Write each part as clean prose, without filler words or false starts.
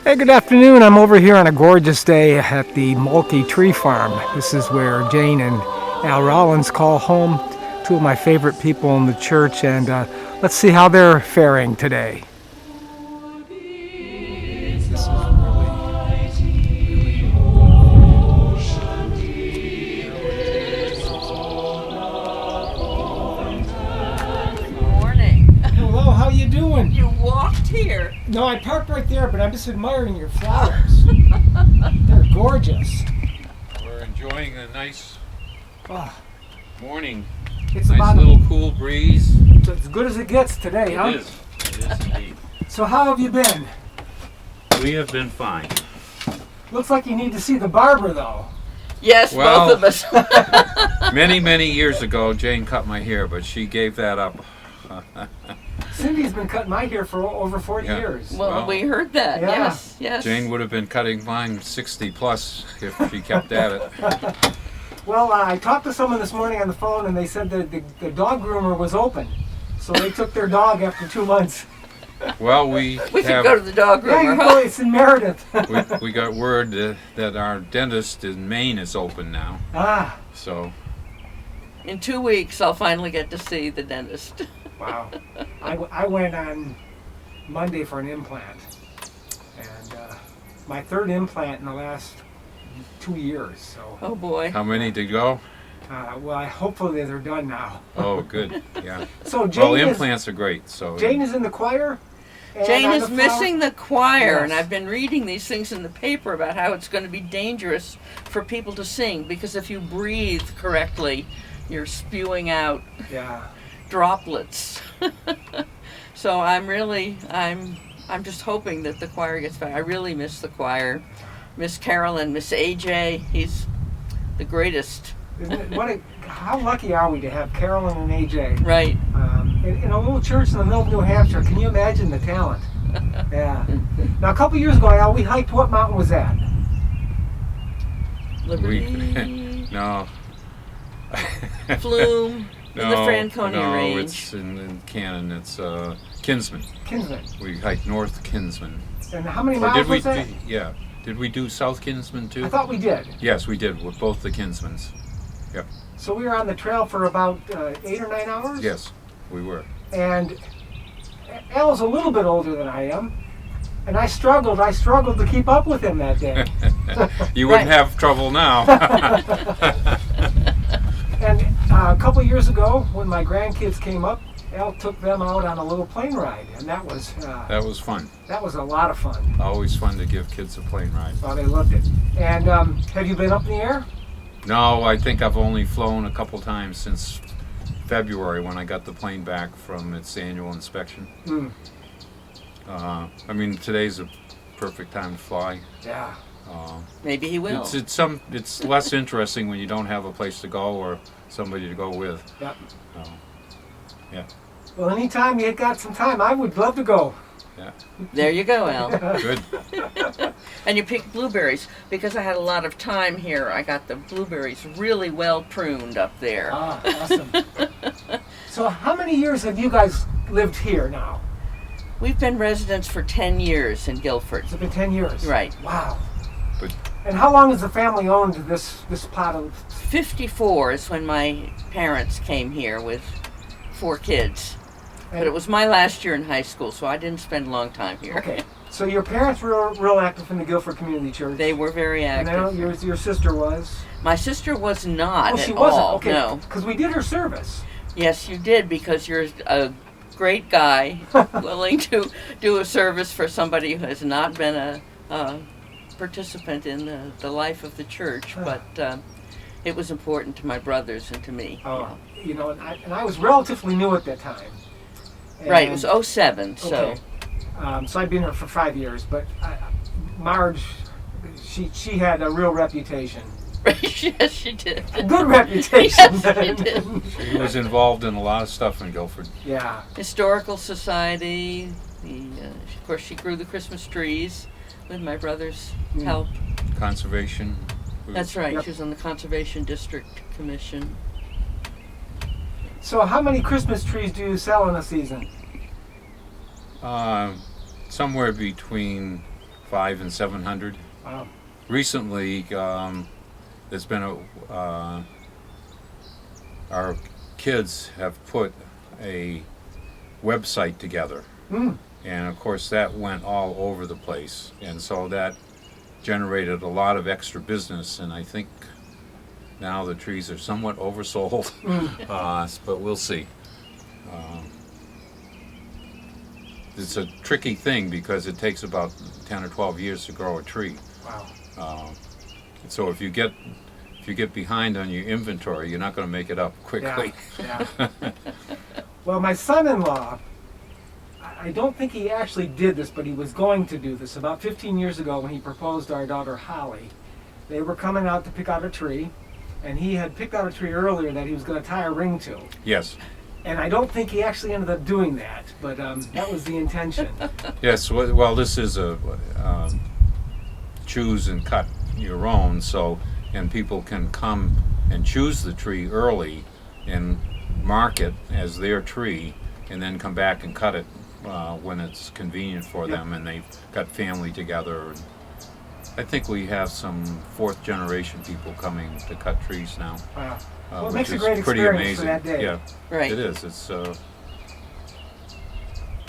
Hey, good afternoon. I'm over here on a gorgeous day at the Mulkey Tree Farm. This is where Jane and Al Rollins call home, two of my favorite people in the church, and let's see how they're faring today. This is Morning. Hello, how you doing? You walked here. No, I parked right there, but I'm just admiring your flowers. They're gorgeous. We're enjoying a nice morning. It's Nice about little cool breeze. it's as good as it gets today, huh? It is indeed. So how have you been? We have been fine. Looks like you need to see the barber, though. Yes, Well- both of us. Many years ago, Jane cut my hair, but she gave that up. Cindy's been cutting my hair for over 40 Yeah. years. Well, Well, we heard that. yeah. Yes. Jane would have been cutting mine 60 plus if she kept at it. Well, I talked to someone this morning on the phone, and they said that the dog groomer was open. So they took their dog after 2 months. Well, we We could go to the dog Yeah, you groomer, go, it's in Meredith. we got word that our dentist in Maine is open now. Ah, So In 2 weeks, I'll finally get to see the dentist. wow. I went on Monday for an implant. And my third implant in the last 2 years. So, Oh boy. how many to go? well, hopefully they're done now. Oh, good. Yeah. So Well, Jane, implants are great. So Jane is in the choir. and Jane on is the flower- missing the choir, and Yes. I've been reading these things in the paper about how it's going to be dangerous for people to sing because if you breathe correctly, you're spewing out Yeah. droplets. So I'm just hoping that the choir gets back. I really miss the choir. Miss Carolyn, Miss AJ, he's the greatest. Isn't it, how lucky are we to have Carolyn and AJ? Right. In a little church in the middle of New Hampshire, can you imagine the talent? Yeah. Now, a couple years ago, Al, we hiked. What mountain was that? Liberty, no. Flume, in the Franconia no, Range. it's in Cannon. It's Kinsman. Kinsman. We hiked North Kinsman. And how many Or miles did we? was that? Yeah. Did we do South Kinsman too? I thought we did. Yes, we did with both the Kinsmans. So we were on the trail for about 8 or 9 hours? Yes, we were. And Al's a little bit older than I am. And I struggled to keep up with him that day. You wouldn't have trouble now. And a couple years ago, when my grandkids came up, Al took them out on a little plane ride, and that was fun. that was a lot of fun. Always fun to give kids a plane ride. Oh, they loved it. And have you been up in the air? No, I think I've only flown a couple times since February when I got the plane back from its annual inspection. Mm. I mean, today's a perfect time to fly. Yeah. Maybe he will. It's less interesting when you don't have a place to go or somebody to go with. Yep. Yeah. Well, anytime you got some time, I would love to go. Yeah. There you go, Al. Good. And you picked blueberries. Because I had a lot of time here, I got the blueberries really well pruned up there. Ah, awesome. So how many years have you guys lived here now? We've been residents for 10 years in Gilford. It's been 10 years. Right. Wow. But And how long has the family owned this plot of... 54 is when my parents came here with 4 kids. But it was my last year in high school, so I didn't spend a long time here. Okay. So your parents were real active in the Gilford Community Church. They were very And I know active. your sister was. My sister was not Oh, she at wasn't. all. Okay. No. Because we did her service. Yes, you did, because you're a great guy, willing to do a service for somebody who has not been a participant in the life of the church. But it was important to my brothers and to me. Oh, you know, and I was relatively new at that time. Right, it And- was 07, so. Okay. So I'd been here for 5 years, but Marge, she had a real reputation. Yes, she did. A good reputation. Yes, she did. she was involved in a lot of stuff in Gilford. Yeah. Historical Society. Of course, she grew the Christmas trees with my brother's help. Conservation. That's right. Yep. She was on the Conservation District Commission. So how many Christmas trees do you sell in a season? Somewhere between 500 and 700. Wow. Recently, there's been our kids have put a website together, and of course that went all over the place, and so that generated a lot of extra business, and I think now the trees are somewhat oversold, but we'll see. It's a tricky thing because it takes about 10 or 12 years to grow a tree. Wow. So if you get behind on your inventory, you're not going to make it up quickly. Yeah. Well, my son-in-law, I don't think he actually did this, but he was going to do this. About 15 years ago when he proposed to our daughter Holly, they were coming out to pick out a tree, and he had picked out a tree earlier that he was going to tie a ring to. Yes. And I don't think he actually ended up doing that, but that was the intention. Yes. Well, this is a choose and cut your own, and people can come and choose the tree early and mark it as their tree, and then come back and cut it when it's convenient for them, and they've got family together. I think we have some fourth generation people coming to cut trees now. Wow. Well, it which makes a is great pretty experience amazing. for that day. Yeah, Right. it is. It's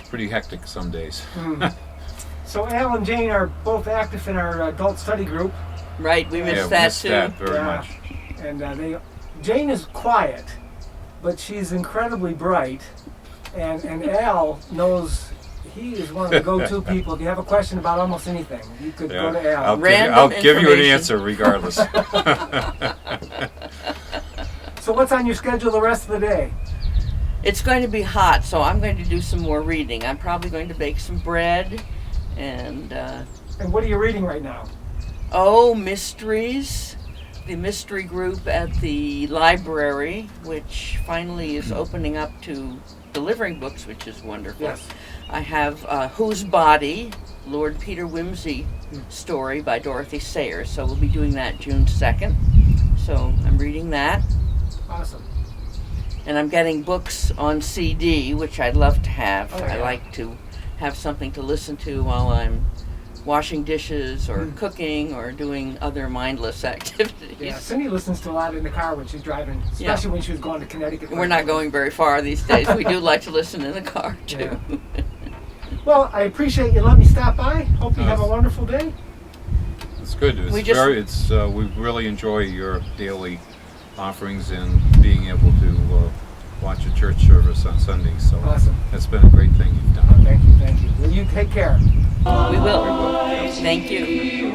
pretty hectic some days. So Al and Jane are both active in our adult study group. Right, we missed Yeah, that missed too. that very Yeah. much. And Jane is quiet, but she's incredibly bright. And Al knows he is one of the go-to people. If you have a question about almost anything, you could go to Al. I'll give you an information. answer regardless. So what's on your schedule the rest of the day? It's going to be hot, so I'm going to do some more reading. I'm probably going to bake some bread and And what are you reading right now? mysteries. The mystery group at the library, which finally is opening up to delivering books, which is wonderful. Yes. I have Whose Body, Lord Peter Wimsey story by Dorothy Sayers. So we'll be doing that June 2nd. So I'm reading that. Awesome. And I'm getting books on CD, which I'd love to have. Oh, yeah. I like to have something to listen to while I'm washing dishes or cooking or doing other mindless activities. Yeah, Cindy listens to a lot in the car when she's driving, especially when she was going to Connecticut. We're not going very far these days. We do like to listen in the car too. Yeah. Well, I appreciate you letting me stop by. Hope you have a wonderful day. It's good. We really enjoy your daily offerings and being able to watch a church service on Sundays. So Awesome. that's been a great thing you've done. Thank you, thank you. Well, you take care. We will. Thank you.